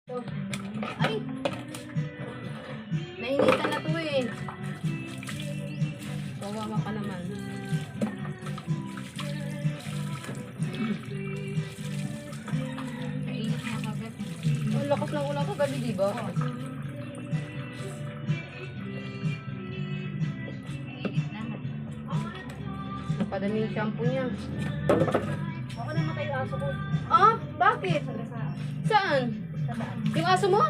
Ay! Nainitan na to eh. Kawawa ka naman. Kainit na kagabi. Ang lakas ng ulan kagabi, di ba? Kainit na. Napadami yung shampoo niya. Ako na matay aso ko. Ah? Bakit? Saan? Sa daan. Yung aso mo?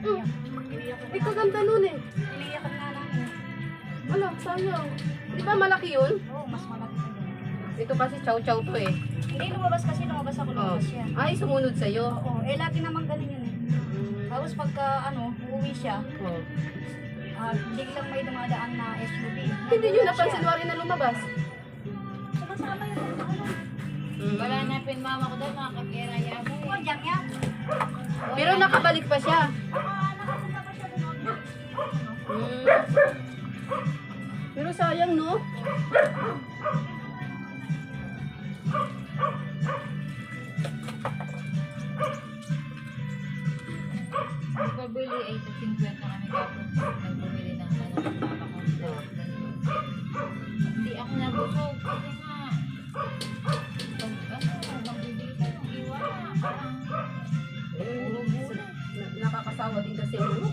Oo. Ay, kaganda nun eh. Iniyakan nga namin. Wala, sayang. Di ba malaki yun? Oo, mas malaki na doon. Ito kasi chow-chow to eh. Hindi lumabas kasi, lumabas ako, lumabas siya. Ay, sumunod sa'yo. Oo, lagi naman ganun yun eh. Tapos pagka, uuwi siya, Oh. biglang may dumadaan na SUV. Hindi nyo napansin wari na lumabas. Sumasama yun. Wala na pinmama ko doon, mga kakiraya mo. Oo, diyan yan. Pero nakabalik pa siya. Nakapunta pa siya doon. Hmm. Pero sayang, no? Pabili ay 50 kami kapag nagbumili ng manok ng papa ko. Hindi ako nabusog. Kasi nga, magbibili ka ng iwan. Parang Nakakasawa din kasi yung ano.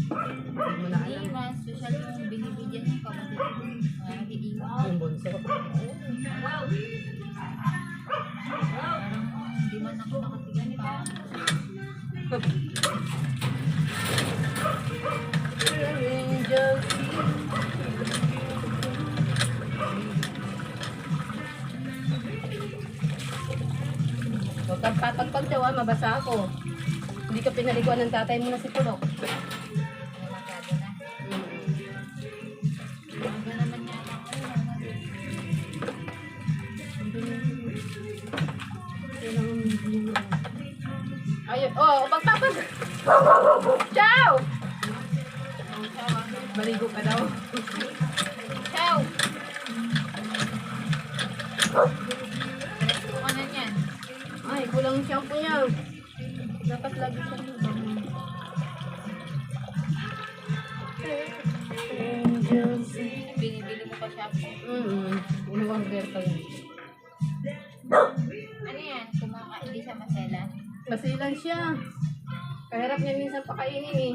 Hindi mo na hindi alam. mas social yung binibigyan ng kapatid ko. Nag-iiwan. Yung bunso. Parang hindi man ako nakatingin pa. Huwag kang papagpagtaw, mabasa ako. Hindi ka pinaliguan ng tatay mo na si Pulok. Namagado na. Maga naman niya ako. Ayun, oh, pagpapag. Ciao! Maligo ka daw. Ciao! Resto ka na niyan. Ay, kulang yung shampoo niya. Dapat lagi siya lubang. Binibili mo pa siya. In-order ko yun. Ano yan? Hindi siya maselan. Masilan siya. Kahirap niya minsan pakainin eh.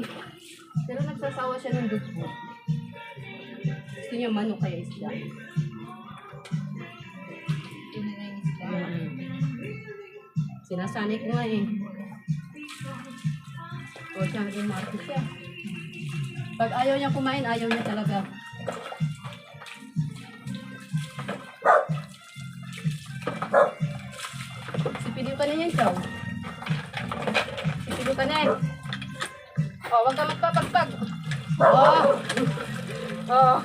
Pero nagsasawa siya ng dugo. Gusto niya manok kaya isda. Pinanainis ka. Sinasanay ko nga eh. O siya, naging market siya. Pag ayaw niya kumain, ayaw niya talaga. Sipiliw ka na yan, Chow. Sipiliw ka na eh. O, huwag ka magpapagpag. Oh.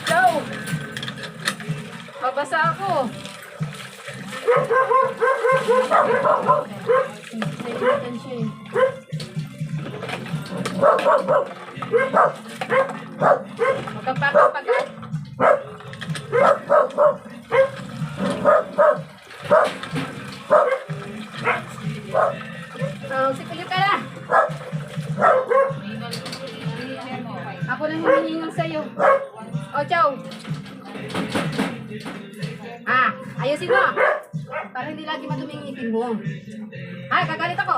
Chow. Mabasa ako. Naiinitan siya eh. Huwag kang papagpag ah. Sipilip ka na. Ako lang hinihingal sa'yo. O, Chow. Ayusin mo. Para hindi lagi madumi yung ngipin mo. Ay, kagalit ako.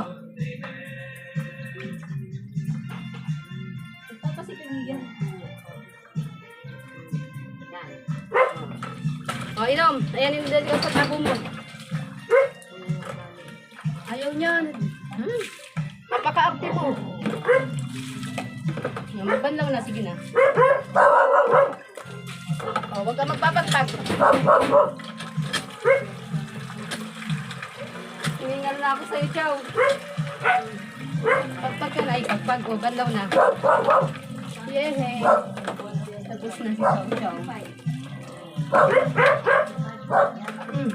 Ito kasi pinigyan. Yan. O, inom. Ayan yung dali sa tabo mo. Ayaw niyan. Napaka-active mo. Magbanlaw na. Sige na. O, huwag ka magpapagpag. Hiningal na ako sa'yo, Chow. Pagpag ka na, ay pagpag. O, banlaw na. Yehey. Tapos na si Chow, Chow. Mm.